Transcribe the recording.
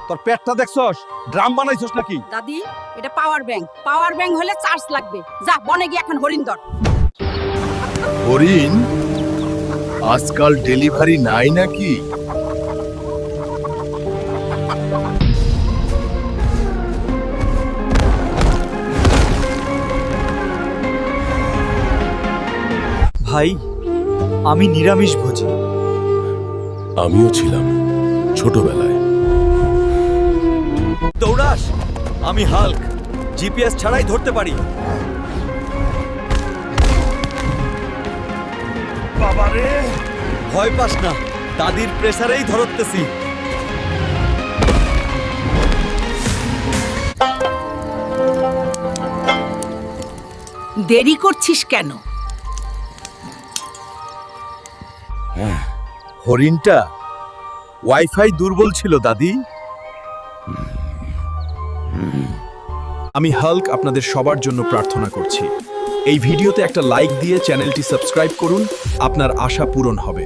তোর পেটটা দেখছস? ড্রাম বানাইছস নাকি? দাদি এটা পাওয়ার ব্যাংক হলে চার্জ লাগবে। যা বনে গিয়ে এখন হরিণ ধর। হরিণ আজকাল ডেলিভারি নাই নাকি? ভাই আমি নিরামিষ ভোজি। আমিও ছিলাম ছোটবেলায়। দৌড়াস, আমি হাল্ক, জিপিএস ছাড়াই ধরতে পারি। বাবারে, ভয় পাস না, দাদির প্রেসারেই ধরতেছি। দেরি করছিস কেন? হরিণটা ওয়াইফাই দুর্বল ছিল দাদি। আমি হাল্ক আপনাদের সবার জন্য প্রার্থনা করছি। এই ভিডিওতে একটা লাইক দিয়ে চ্যানেলটি সাবস্ক্রাইব করুন, আপনার আশা পূরণ হবে।